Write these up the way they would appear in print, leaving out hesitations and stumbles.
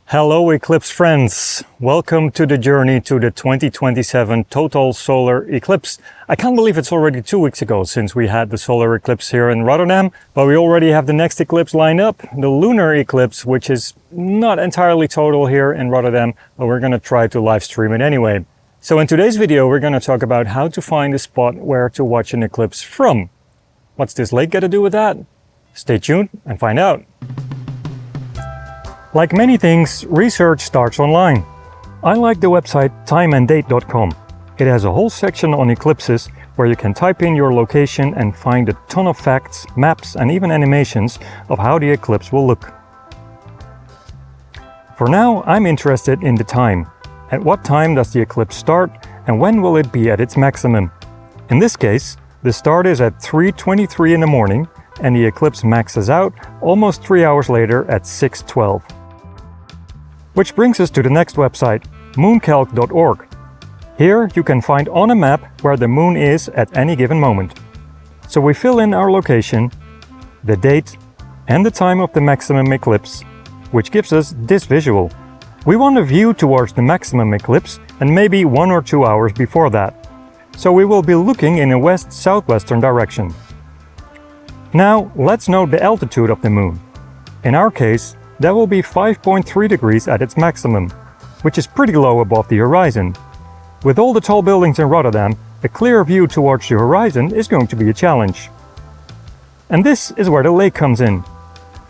Hello Eclipse friends, welcome to the journey to the 2027 total solar eclipse. I can't believe it's already 2 weeks ago since we had the solar eclipse here in Rotterdam, but we already have the next eclipse lined up, the lunar eclipse, which is not entirely total here in Rotterdam, but we're gonna try to live stream it anyway. So in today's video we're gonna talk about how to find a spot where to watch an eclipse from. What's this lake got to do with that? Stay tuned and find out. Like many things, research starts online. I like the website timeanddate.com. It has a whole section on eclipses where you can type in your location and find a ton of facts, maps and even animations of how the eclipse will look. For now, I'm interested in the time. At what time does the eclipse start and when will it be at its maximum? In this case, the start is at 3:23 in the morning and the eclipse maxes out almost 3 hours later at 6:12. Which brings us to the next website, mooncalc.org. Here you can find on a map where the moon is at any given moment. So we fill in our location, the date and the time of the maximum eclipse, which gives us this visual. We want a view towards the maximum eclipse and maybe 1 or 2 hours before that. So we will be looking in a west-southwestern direction. Now let's note the altitude of the moon. In our case, that will be 5.3 degrees at its maximum, which is pretty low above the horizon. With all the tall buildings in Rotterdam, a clear view towards the horizon is going to be a challenge. And this is where the lake comes in.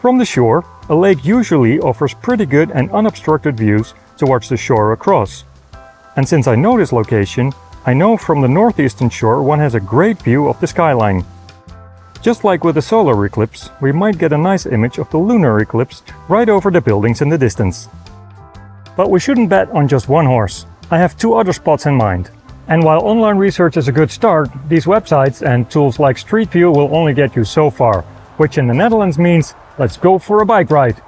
From the shore, a lake usually offers pretty good and unobstructed views towards the shore across. And since I know this location, I know from the northeastern shore one has a great view of the skyline. Just like with the solar eclipse, we might get a nice image of the lunar eclipse right over the buildings in the distance. But we shouldn't bet on just one horse. I have 2 other spots in mind. And while online research is a good start, these websites and tools like Street View will only get you so far, which in the Netherlands means let's go for a bike ride.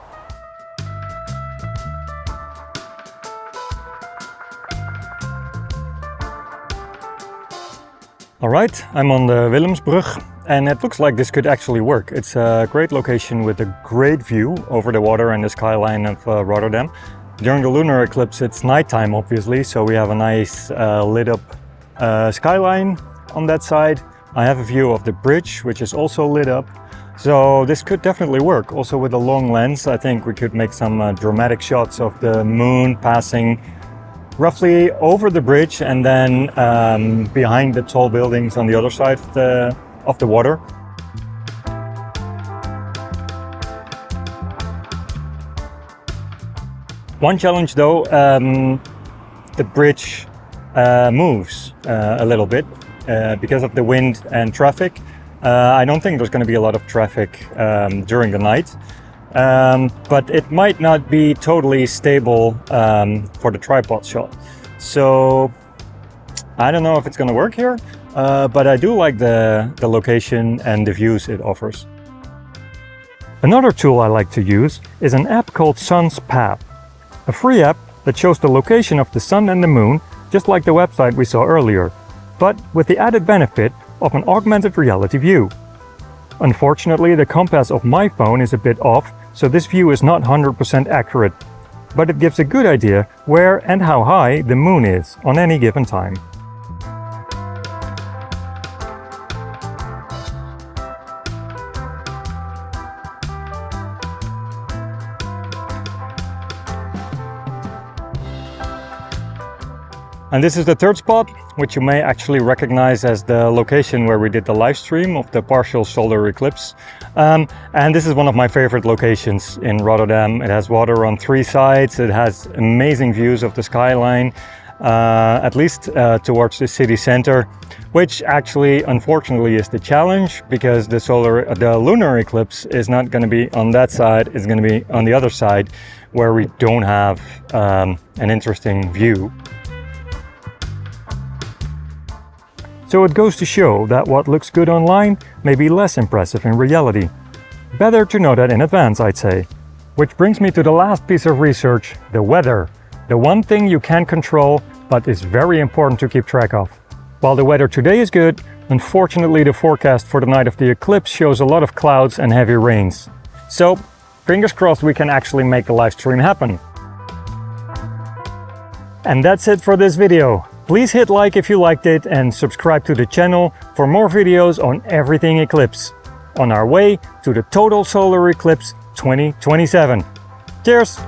Alright, I'm on the Willemsbrug. And it looks like this could actually work. It's a great location with a great view over the water and the skyline of Rotterdam. During the lunar eclipse it's nighttime obviously, so we have a nice lit up skyline on that side. I have a view of the bridge which is also lit up. So this could definitely work. Also with a long lens I think we could make some dramatic shots of the moon passing roughly over the bridge and then behind the tall buildings on the other side of the water. One challenge though, the bridge moves a little bit because of the wind and traffic. I don't think there's going to be a lot of traffic during the night, but it might not be totally stable for the tripod shot. So I don't know if it's going to work here. But I do like the location and the views it offers. Another tool I like to use is an app called Sun's Path, a free app that shows the location of the sun and the moon, just like the website we saw earlier, but with the added benefit of an augmented reality view. Unfortunately, the compass of my phone is a bit off, so this view is not 100% accurate, but it gives a good idea where and how high the moon is on any given time. And this is the third spot, which you may actually recognize as the location where we did the live stream of the partial solar eclipse. And this is one of my favorite locations in Rotterdam. It has water on 3 sides. It has amazing views of the skyline, at least towards the city center, which actually, unfortunately, is the challenge because the lunar eclipse is not going to be on that side. It's going to be on the other side where we don't have an interesting view. So it goes to show that what looks good online may be less impressive in reality. Better to know that in advance, I'd say. Which brings me to the last piece of research, the weather. The one thing you can't control, but is very important to keep track of. While the weather today is good, unfortunately the forecast for the night of the eclipse shows a lot of clouds and heavy rains. So, fingers crossed we can actually make the live stream happen. And that's it for this video. Please hit like if you liked it and subscribe to the channel for more videos on everything eclipse. On our way to the total solar eclipse 2027. Cheers!